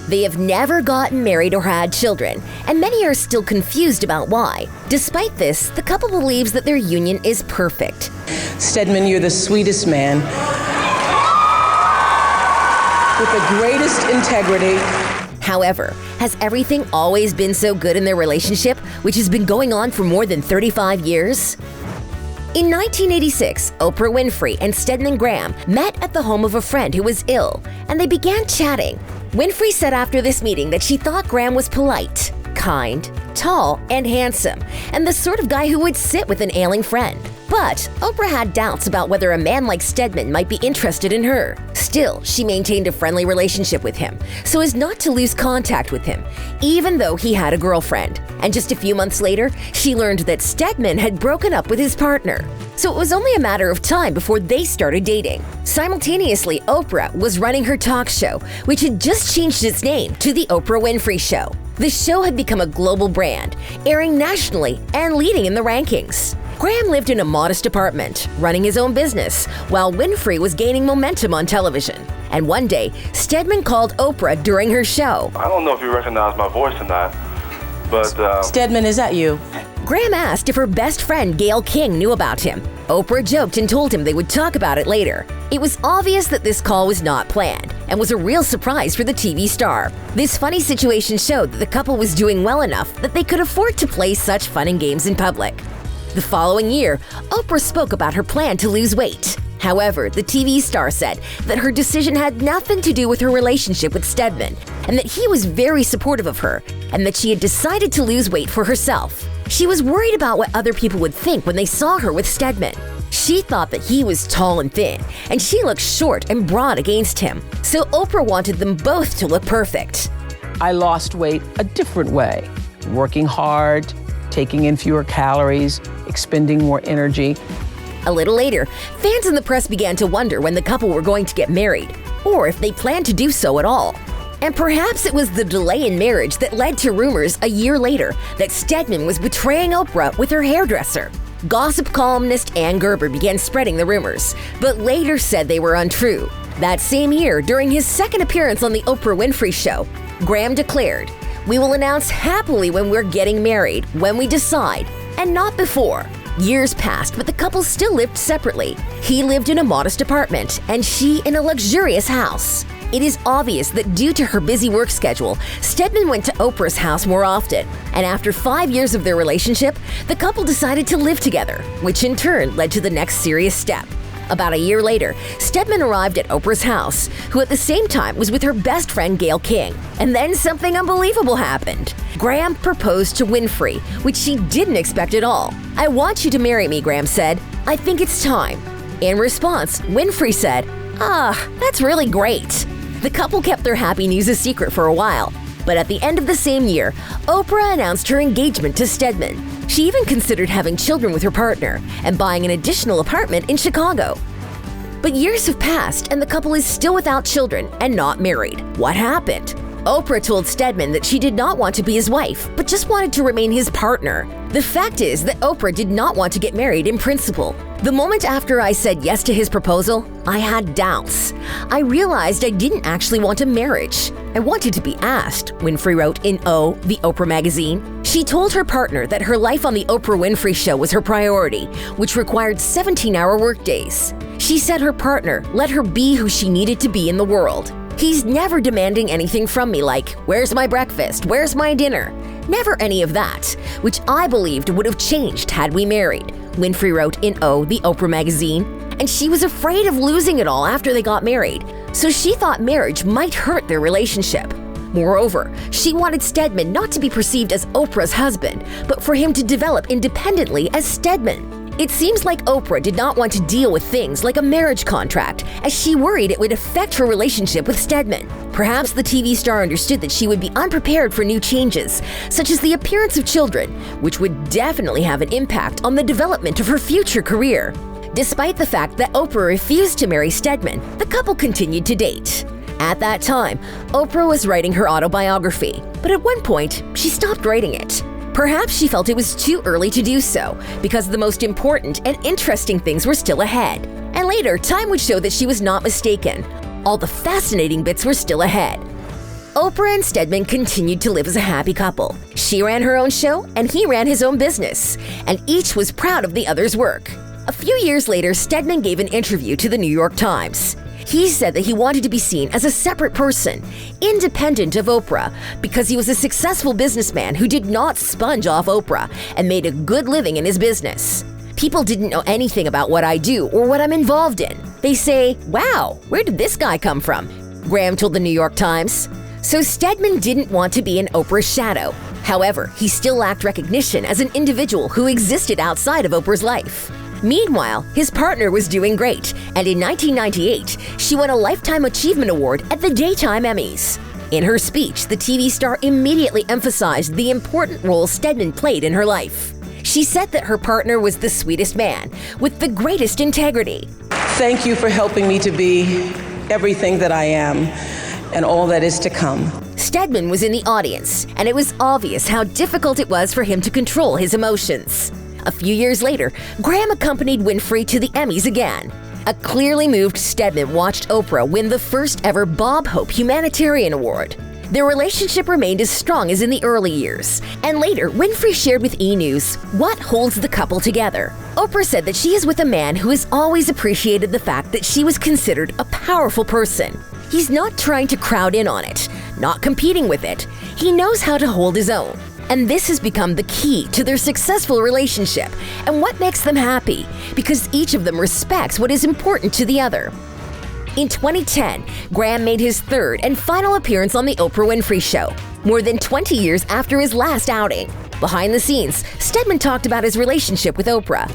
They have never gotten married or had children, and many are still confused about why. Despite this, the couple believes that their union is perfect. Stedman, you're the sweetest man, with the greatest integrity. However, has everything always been so good in their relationship, which has been going on for more than 35 years? In 1986, Oprah Winfrey and Stedman Graham met at the home of a friend who was ill, and they began chatting. Winfrey said after this meeting that she thought Graham was polite, kind, tall, and handsome, and the sort of guy who would sit with an ailing friend. But Oprah had doubts about whether a man like Stedman might be interested in her. Still, she maintained a friendly relationship with him, so as not to lose contact with him, even though he had a girlfriend. And just a few months later, she learned that Stedman had broken up with his partner. So it was only a matter of time before they started dating. Simultaneously, Oprah was running her talk show, which had just changed its name to The Oprah Winfrey Show. The show had become a global brand, airing nationally and leading in the rankings. Graham lived in a modest apartment, running his own business, while Winfrey was gaining momentum on television. And one day, Stedman called Oprah during her show. I don't know if you recognize my voice or not, but... Stedman, is that you? Graham asked if her best friend Gayle King knew about him. Oprah joked and told him they would talk about it later. It was obvious that this call was not planned and was a real surprise for the TV star. This funny situation showed that the couple was doing well enough that they could afford to play such fun and games in public. The following year, Oprah spoke about her plan to lose weight. However, the TV star said that her decision had nothing to do with her relationship with Stedman, and that he was very supportive of her, and that she had decided to lose weight for herself. She was worried about what other people would think when they saw her with Stedman. She thought that he was tall and thin, and she looked short and broad against him. So Oprah wanted them both to look perfect. I lost weight a different way, working hard, taking in fewer calories, expending more energy. A little later, fans in the press began to wonder when the couple were going to get married, or if they planned to do so at all. And perhaps it was the delay in marriage that led to rumors a year later that Stedman was betraying Oprah with her hairdresser. Gossip columnist Ann Gerber began spreading the rumors, but later said they were untrue. That same year, during his second appearance on The Oprah Winfrey Show, Graham declared, "We will announce happily when we're getting married, when we decide, and not before." Years passed, but the couple still lived separately. He lived in a modest apartment, and she in a luxurious house. It is obvious that due to her busy work schedule, Stedman went to Oprah's house more often, and after 5 years of their relationship, the couple decided to live together, which in turn led to the next serious step. About a year later, Stedman arrived at Oprah's house, who at the same time was with her best friend Gayle King. And then something unbelievable happened. Graham proposed to Winfrey, which she didn't expect at all. "I want you to marry me," Graham said. "I think it's time." In response, Winfrey said, "That's really great." The couple kept their happy news a secret for a while. But at the end of the same year, Oprah announced her engagement to Stedman. She even considered having children with her partner and buying an additional apartment in Chicago. But years have passed and the couple is still without children and not married. What happened? Oprah told Stedman that she did not want to be his wife, but just wanted to remain his partner. The fact is that Oprah did not want to get married in principle. "The moment after I said yes to his proposal, I had doubts. I realized I didn't actually want a marriage. I wanted to be asked," Winfrey wrote in The Oprah magazine. She told her partner that her life on The Oprah Winfrey Show was her priority, which required 17-hour workdays. She said her partner let her be who she needed to be in the world. "He's never demanding anything from me like, 'Where's my breakfast? Where's my dinner?' Never any of that, which I believed would have changed had we married," Winfrey wrote in The Oprah magazine. And she was afraid of losing it all after they got married, so she thought marriage might hurt their relationship. Moreover, she wanted Stedman not to be perceived as Oprah's husband, but for him to develop independently as Stedman. It seems like Oprah did not want to deal with things like a marriage contract, as she worried it would affect her relationship with Stedman. Perhaps the TV star understood that she would be unprepared for new changes, such as the appearance of children, which would definitely have an impact on the development of her future career. Despite the fact that Oprah refused to marry Stedman, the couple continued to date. At that time, Oprah was writing her autobiography, but at one point, she stopped writing it. Perhaps she felt it was too early to do so, because the most important and interesting things were still ahead. And later, time would show that she was not mistaken. All the fascinating bits were still ahead. Oprah and Stedman continued to live as a happy couple. She ran her own show and he ran his own business, and each was proud of the other's work. A few years later, Stedman gave an interview to the New York Times. He said that he wanted to be seen as a separate person, independent of Oprah, because he was a successful businessman who did not sponge off Oprah and made a good living in his business. People didn't know anything about what I do or what I'm involved in. They say, "Wow, where did this guy come from?" Graham told the New York Times. So Stedman didn't want to be in Oprah's shadow. However, he still lacked recognition as an individual who existed outside of Oprah's life. Meanwhile, his partner was doing great, and in 1998, she won a Lifetime Achievement Award at the Daytime Emmys. In her speech, the TV star immediately emphasized the important role Stedman played in her life. She said that her partner was the sweetest man, with the greatest integrity. Thank you for helping me to be everything that I am and all that is to come. Stedman was in the audience, and it was obvious how difficult it was for him to control his emotions. A few years later, Graham accompanied Winfrey to the Emmys again. A clearly moved Stedman watched Oprah win the first ever Bob Hope Humanitarian Award. Their relationship remained as strong as in the early years, and later Winfrey shared with E! News what holds the couple together. Oprah said that she is with a man who has always appreciated the fact that she was considered a powerful person. He's not trying to crowd in on it, not competing with it. He knows how to hold his own. And this has become the key to their successful relationship and what makes them happy, because each of them respects what is important to the other. In 2010, Graham made his third and final appearance on the Oprah Winfrey Show, more than 20 years after his last outing. Behind the scenes, Stedman talked about his relationship with Oprah.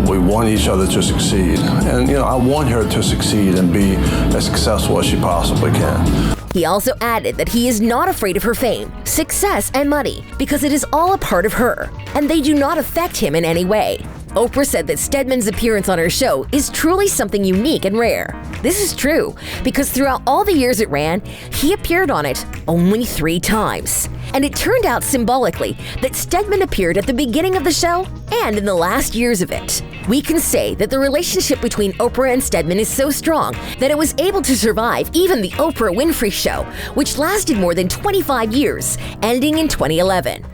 We want each other to succeed, and I want her to succeed and be as successful as she possibly can. He also added that he is not afraid of her fame, success, and money because it is all a part of her, and they do not affect him in any way. Oprah said that Stedman's appearance on her show is truly something unique and rare. This is true because throughout all the years it ran, he appeared on it only 3 times. And it turned out symbolically that Stedman appeared at the beginning of the show and in the last years of it. We can say that the relationship between Oprah and Stedman is so strong that it was able to survive even the Oprah Winfrey Show, which lasted more than 25 years, ending in 2011.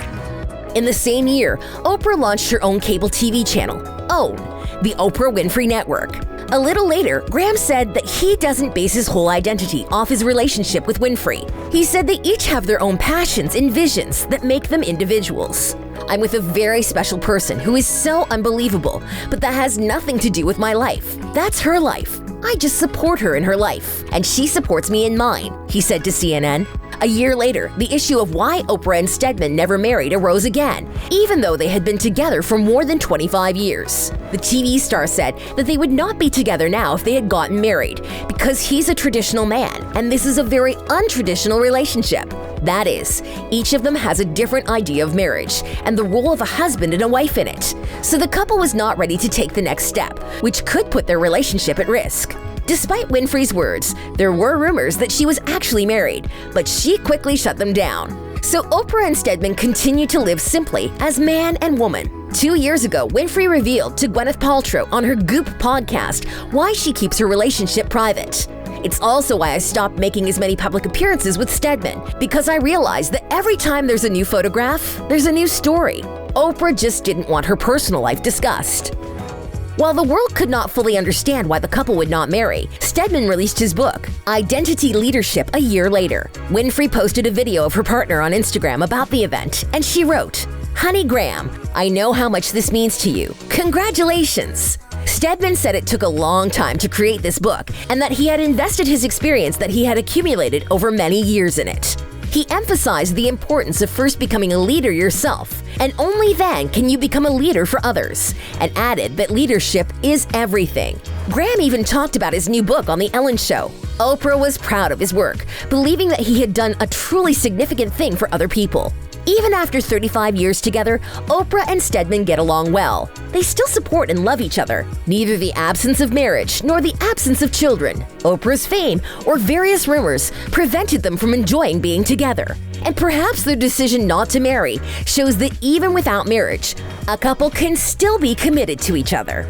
In the same year, Oprah launched her own cable TV channel, OWN, the Oprah Winfrey Network. A little later, Graham said that he doesn't base his whole identity off his relationship with Winfrey. He said they each have their own passions and visions that make them individuals. I'm with a very special person who is so unbelievable, but that has nothing to do with my life. That's her life. I just support her in her life, and she supports me in mine, he said to CNN. A year later, the issue of why Oprah and Stedman never married arose again, even though they had been together for more than 25 years. The TV star said that they would not be together now if they had gotten married, because he's a traditional man, and this is a very untraditional relationship. That is, each of them has a different idea of marriage and the role of a husband and a wife in it. So the couple was not ready to take the next step, which could put their relationship at risk. Despite Winfrey's words, there were rumors that she was actually married, but she quickly shut them down. So Oprah and Stedman continued to live simply as man and woman. 2 years ago, Winfrey revealed to Gwyneth Paltrow on her Goop podcast why she keeps her relationship private. It's also why I stopped making as many public appearances with Stedman, because I realized that every time there's a new photograph, there's a new story. Oprah just didn't want her personal life discussed. While the world could not fully understand why the couple would not marry, Stedman released his book, Identity Leadership, a year later. Winfrey posted a video of her partner on Instagram about the event, and she wrote, "Honey Graham, I know how much this means to you. Congratulations." Stedman said it took a long time to create this book and that he had invested his experience that he had accumulated over many years in it. He emphasized the importance of first becoming a leader yourself, and only then can you become a leader for others, and added that leadership is everything. Graham even talked about his new book on The Ellen Show. Oprah was proud of his work, believing that he had done a truly significant thing for other people. Even after 35 years together, Oprah and Stedman get along well. They still support and love each other. Neither the absence of marriage nor the absence of children, Oprah's fame, or various rumors prevented them from enjoying being together. And perhaps their decision not to marry shows that even without marriage, a couple can still be committed to each other.